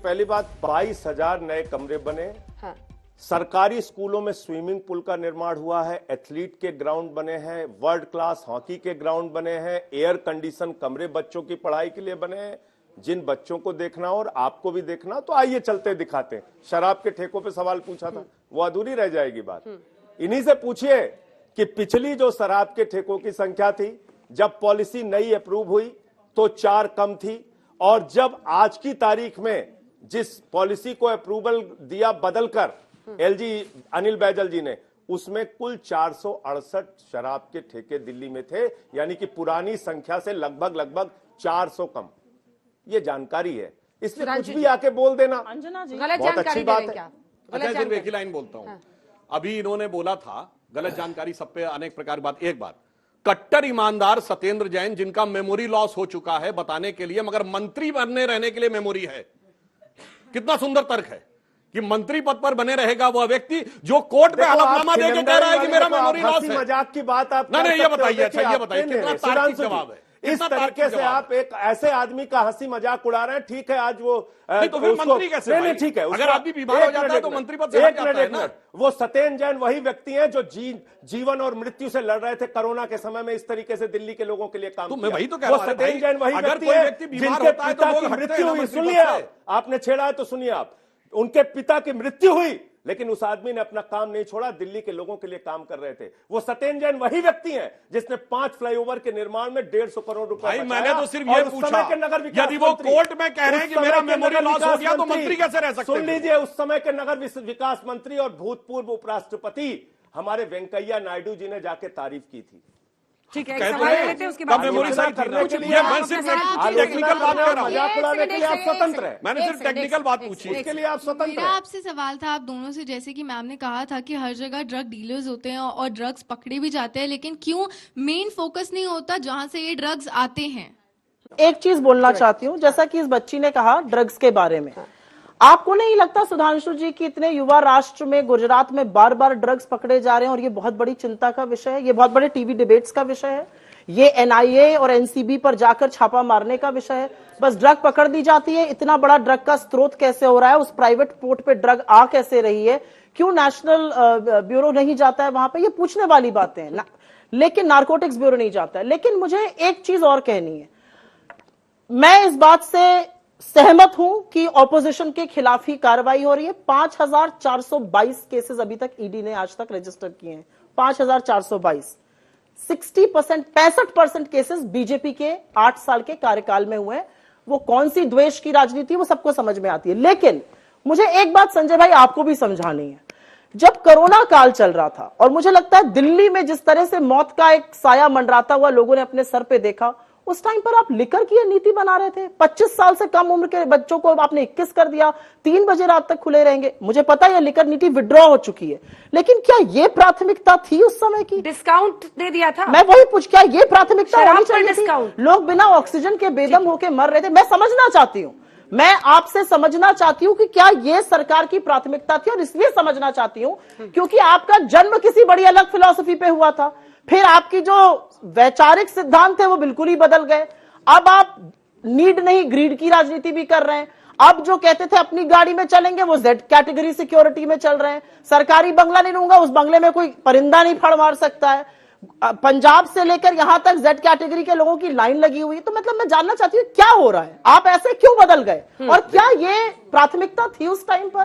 पहली बात 22,000 नए कमरे बने। हाँ। सरकारी स्कूलों में स्विमिंग पूल का निर्माण हुआ है, एथलीट के ग्राउंड बने हैं, वर्ल्ड क्लास हॉकी के ग्राउंड बने हैं, एयर कंडीशन कमरे बच्चों की पढ़ाई के लिए बने हैं। जिन बच्चों को देखना और आपको भी देखना तो आइए चलते दिखाते हैं। शराब के ठेकों पे सवाल पूछा था, वो अधूरी रह जाएगी बात। इन्हीं से पूछिए कि पिछली जो शराब के ठेकों की संख्या थी, जब पॉलिसी नई अप्रूव हुई तो 4 कम थी, और जब आज की तारीख में जिस पॉलिसी को अप्रूवल दिया बदलकर एलजी अनिल बैजल जी ने, उसमें कुल 468 शराब के ठेके दिल्ली में थे, यानी कि पुरानी संख्या से लगभग 400 कम। ये जानकारी है, इसलिए कुछ भी आके बोल देना अंजना जी गलत बहुत जानकारी अच्छी दे बात रहे हैं है। क्या? अच्छा, सिर्फ एक ही लाइन बोलता हूं। अभी इन्होंने बोला था गलत जानकारी सब पे अनेक प्रकार बात। एक बात, कट्टर ईमानदार सत्येंद्र जैन जिनका मेमोरी लॉस हो चुका है बताने के लिए, मगर मंत्री बनने रहने के लिए मेमोरी है। कितना सुंदर तर्क है कि मंत्री पद पर बने रहेगा वह व्यक्ति जो कोर्ट में हलफनामा देके कह रहा है कि मेरा मेमोरी लॉस है। मजाक की बात आप नहीं, ये बताइए। अच्छा, ये बताइए कितना तार्किक जवाब है। इस तरीके से आप एक ऐसे आदमी का हंसी मजाक उड़ा रहे हैं। ठीक है, आज वो तो फिर मंत्री कैसे? नहीं, ठीक है, अगर आदमी बीमार हो जाता है तो मंत्री पद से हट जाता है ना। वो सत्येंद्र जैन वही व्यक्ति हैं जो जीवन और मृत्यु से लड़ रहे थे कोरोना के समय में, इस तरीके से दिल्ली के लोगों के लिए काम तो किया। मैं वही तो कह रहा हूं, सत्येंद्र जैन वही अगर व्यक्ति कोई है व्यक्ति बीमार जिनके होता है तो पिता लोग की हटते हैं मृत्यु ना हुई। मंत्री सुनिए, पद से। आपने छेड़ा है तो सुनिए आप, उनके पिता की मृत्यु हुई लेकिन उस आदमी ने अपना काम नहीं छोड़ा, दिल्ली के लोगों के लिए काम कर रहे थे। वो सत्येंद्र जैन वही व्यक्ति हैं जिसने 5 फ्लाईओवर के निर्माण में 150 करोड़ रुपए भाई, बचाया। मैंने तो सिर्फ ये पूछा, यदि वो कोर्ट में कह रहे हैं कि मेरा मेमोरी लॉस हो गया तो मंत्री कैसे रह सकते हैं? सुन लीजिए, उस समय के नगर विकास मंत्री और भूतपूर्व उपराष्ट्रपति हमारे वेंकैया नायडू जी ने जाके तारीफ की थी। ठीक है, एक सवाल ले लेते हैं, उसके बाद मेमोरी करने के लिए मैं सिर्फ टेक्निकल बात कर रहा हूं। मजाक उड़ाने के लिए आप स्वतंत्र हैं। मैंने सिर्फ टेक्निकल बात पूछी, उसके लिए आप स्वतंत्र मेरा हैं। आपसे सवाल था आप दोनों से, जैसे कि मैम ने कहा था कि हर जगह ड्रग डीलर्स होते हैं और ड्रग्स पकड़े भी जाते हैं, लेकिन क्यों मेन फोकस नहीं होता जहां से ये ड्रग्स आते हैं? एक चीज बोलना चाहती हूँ, जैसा कि इस बच्ची ने कहा ड्रग्स के बारे में, आपको नहीं लगता सुधांशु जी कि इतने युवा राष्ट्र में गुजरात में बार बार ड्रग्स पकड़े जा रहे हैं और ये बहुत बड़ी चिंता का विषय है, ये बहुत बड़े टीवी डिबेट्स का विषय है, ये एनआईए और एनसीबी पर जाकर छापा मारने का विषय है। बस ड्रग पकड़ दी जाती है, इतना बड़ा ड्रग का स्रोत कैसे हो रहा है, उस प्राइवेट पोर्ट पे ड्रग आ कैसे रही है, क्यों नेशनल ब्यूरो नहीं जाता है वहां पे, ये पूछने वाली बातें हैं। लेकिन नारकोटिक्स ब्यूरो नहीं जाता है। लेकिन मुझे एक चीज और कहनी है, मैं इस बात से सहमत हूं कि ऑपोजिशन के खिलाफ ही कार्रवाई हो रही है। 5,422 केसेस अभी तक ईडी ने आज तक रजिस्टर किए हैं, 5,422। 65% केसेस बीजेपी के 8 साल के कार्यकाल में हुए हैं। वो कौन सी द्वेष की राजनीति, वो सबको समझ में आती है। लेकिन मुझे एक बात संजय भाई आपको भी समझानी है, जब कोरोना काल चल रहा था और मुझे लगता है दिल्ली में जिस तरह से मौत का एक साया मंडराता हुआ लोगों ने अपने सर पे देखा, उस टाइम पर आप लिकर की नीति बना रहे थे। 25 साल से कम उम्र के बच्चों को आपने 21 कर दिया, 3 बजे रात तक खुले रहेंगे। मुझे पता है ये लिकर नीति विड्रॉ हो चुकी है, लेकिन क्या ये प्राथमिकता थी उस समय की? डिस्काउंट दे दिया था। मैं वही पूछ, क्या ये प्राथमिकता होनी चाहिए थी? डिस्काउंट, लोग बिना ऑक्सीजन के बेदम होकर मर रहे थे। मैं समझना चाहती हूँ, मैं आपसे समझना चाहती हूँ कि क्या ये सरकार की प्राथमिकता थी, और इसलिए समझना चाहती हूँ क्योंकि आपका जन्म किसी बड़ी अलग फिलॉसफी पे हुआ था, फिर आपकी जो वैचारिक सिद्धांत थे वो बिल्कुल ही बदल गए। अब आप नीड नहीं ग्रीड की राजनीति भी कर रहे हैं। अब जो कहते थे अपनी गाड़ी में चलेंगे वो जेड कैटेगरी सिक्योरिटी में चल रहे हैं। सरकारी बंगला नहीं लूंगा, उस बंगले में कोई परिंदा नहीं फड़ मार सकता है। पंजाब से लेकर यहां तक जेड कैटेगरी के लोगों की लाइन लगी हुई। तो मतलब मैं जानना चाहती हूँ क्या हो रहा है, आप ऐसे क्यों बदल गए, और क्या ये प्राथमिकता थी उस टाइम पर?